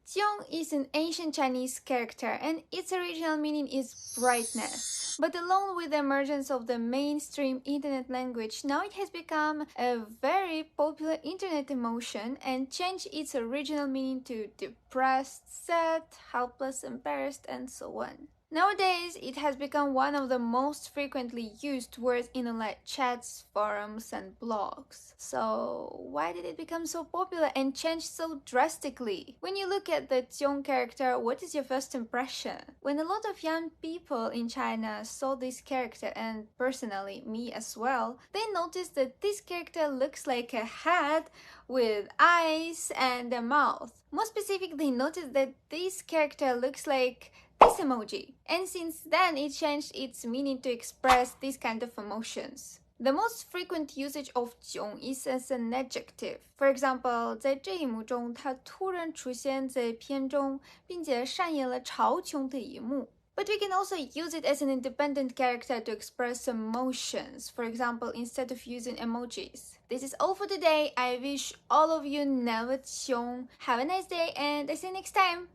jiǒng is an ancient Chinese character and its original meaning is brightness. But along with the emergence of the mainstream internet language, now it has become a very popular internet emotion and changed its original meaning to depressed, sad, helpless, embarrassed, and so on. Nowadays, it has become one of the most frequently used words in online chats, forums, and blogs. So, why did it become so popular and change so drastically? When you look at the jiǒng character, what is your first impression? When a lot of young people in China saw this character, and personally me as well, they noticed that this character looks like a hat with eyes and a mouth. More specific, they noticed that this character looks like this emoji, and since then it changed its meaning to express this kind of emotions. The most frequent usage of jiǒng is as an adjective. For example, 在这一幕中，它突然出现在片中，并且上演了超穷的一幕。But we can also use it as an independent character to express emotions, for example, instead of using emojis. This is all for today. I wish all of you never jiǒng. Have a nice day and I see you next time.